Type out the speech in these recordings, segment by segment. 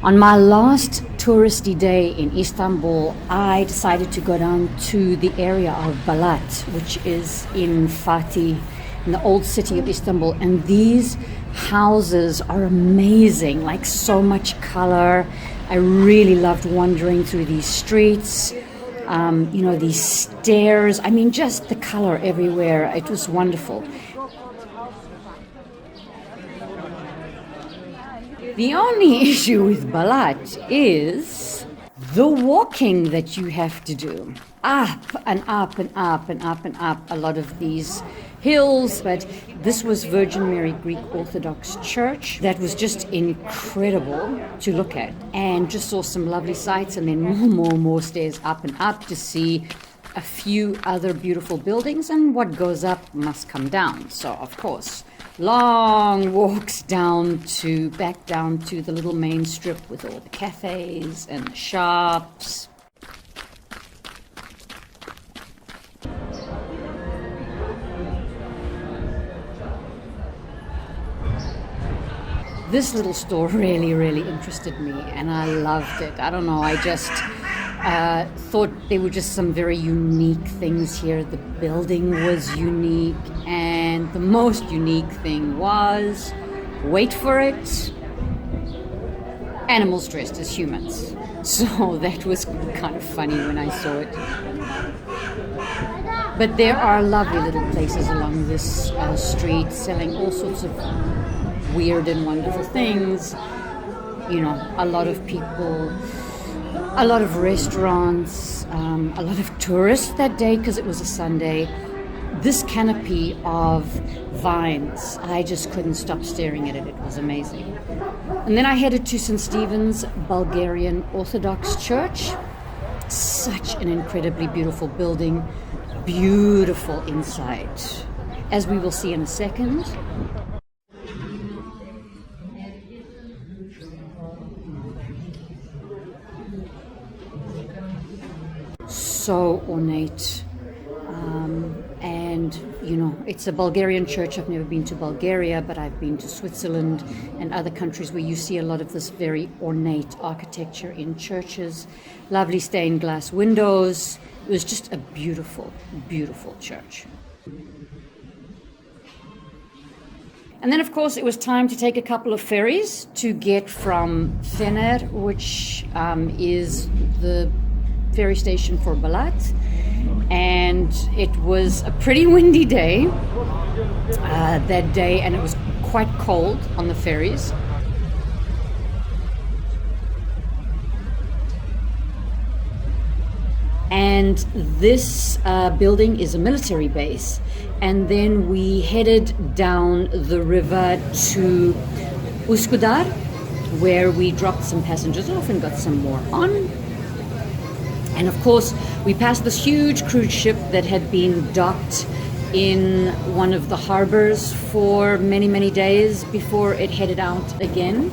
On my last touristy day in Istanbul, I decided to go down to the area of Balat, which is in Fatih, in the old city of Istanbul. And these houses are amazing, like so much color. I really loved wandering through these streets, these stairs. I mean, just the color everywhere. It was wonderful. The only issue with Balat is the walking that you have to do. Up and up and up and up and up a lot of these hills. But this was Virgin Mary Greek Orthodox Church. That was just incredible to look at. And just saw some lovely sights, and then more stairs up and up to see a few other beautiful buildings. And what goes up must come down. So, of course, long walks back down to the little main strip with all the cafes and the shops. This little store really interested me, and I loved it. I don't know, I just thought there were just some very unique things here. The building was unique, and the most unique thing was, wait for it, animals dressed as humans. So that was kind of funny when I saw it. But there are lovely little places along this street selling all sorts of weird and wonderful things. You know, a lot of people, a lot of restaurants, a lot of tourists that day because it was a Sunday. This canopy of vines, I just couldn't stop staring at it. It was amazing. And then I headed to St. Stephen's Bulgarian Orthodox Church. Such an incredibly beautiful building, beautiful inside, as we will see in a second. So ornate, and it's a Bulgarian church. I've never been to Bulgaria, but I've been to Switzerland and other countries where you see a lot of this very ornate architecture in churches, lovely stained glass windows. It was just a beautiful church. And then, of course, it was time to take a couple of ferries to get from Fener, which is the ferry station for Balat, and it was a pretty windy day that day, and it was quite cold on the ferries. And this building is a military base, and then we headed down the river to Üsküdar, where we dropped some passengers off and got some more on. And of course, we passed this huge cruise ship that had been docked in one of the harbors for many days before it headed out again.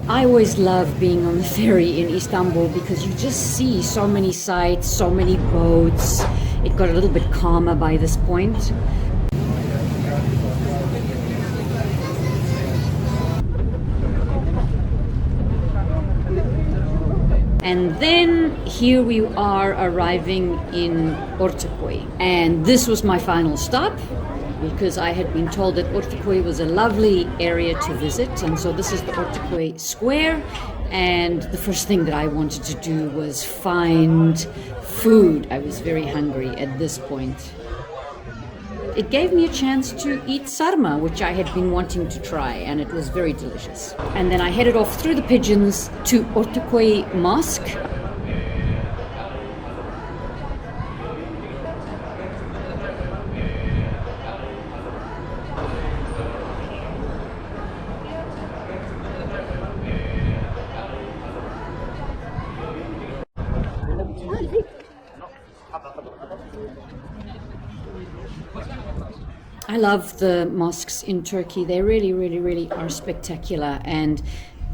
I always love being on the ferry in Istanbul because you just see so many sights, so many boats. It got a little bit calmer by this point. And then here we are arriving in Ortaköy. And this was my final stop because I had been told that Ortaköy was a lovely area to visit. And so this is the Ortaköy Square. And the first thing that I wanted to do was find food. I was very hungry at this point. It gave me a chance to eat sarma, which I had been wanting to try, and it was very delicious. And then I headed off through the pigeons to Ortaköy Mosque. I love the mosques in Turkey. They really are spectacular. And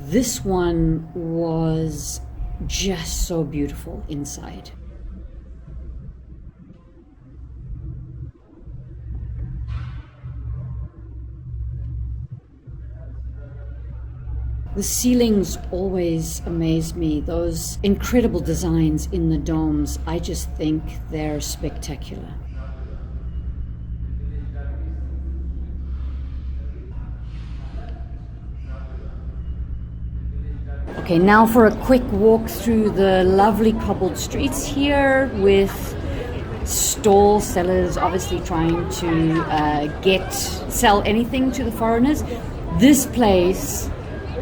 this one was just so beautiful inside. The ceilings always amaze me. Those incredible designs in the domes, I just think they're spectacular. Okay, now for a quick walk through the lovely cobbled streets here with stall sellers obviously trying to sell anything to the foreigners. This place,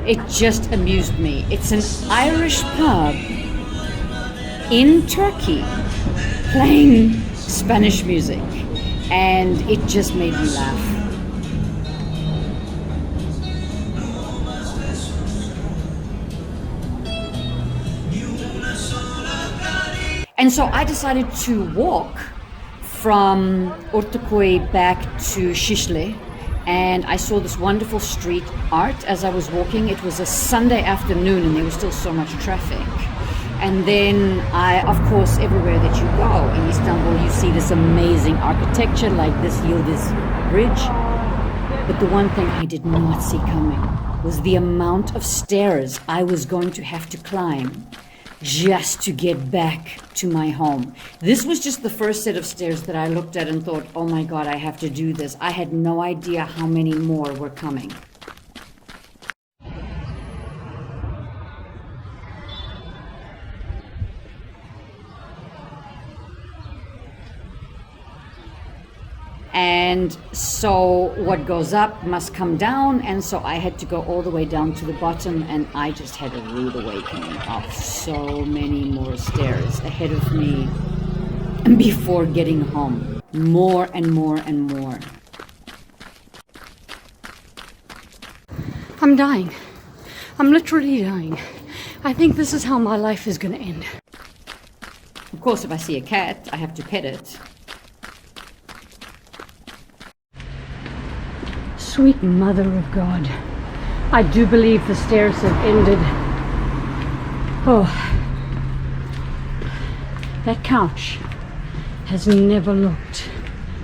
it just amused me. It's an Irish pub in Turkey playing Spanish music, and it just made me laugh. And so I decided to walk from Ortaköy back to Şişli, and I saw this wonderful street art as I was walking. It was a Sunday afternoon and there was still so much traffic. And then of course, everywhere that you go in Istanbul, you see this amazing architecture like this Yıldız Bridge. But the one thing I did not see coming was the amount of stairs I was going to have to climb just to get back to my home. This was just the first set of stairs that I looked at and thought, oh my God, I have to do this. I had no idea how many more were coming. And so what goes up must come down, and so I had to go all the way down to the bottom, and I just had a rude awakening of so many more stairs ahead of me before getting home. More and more and more. I'm dying. I'm literally dying. I think this is how my life is gonna end. Of course, if I see a cat, I have to pet it. Sweet Mother of God, I do believe the stairs have ended. Oh, that couch has never looked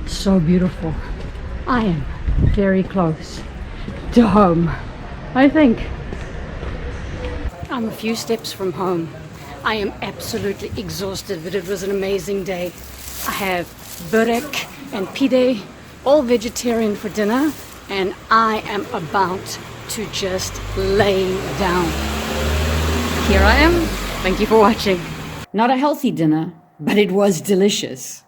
so beautiful. I am very close to home, I think. I'm a few steps from home. I am absolutely exhausted, but it was an amazing day. I have börek and pide, all vegetarian for dinner, and I am about to just lay down. Here I am. Thank you for watching. Not a healthy dinner, but it was delicious.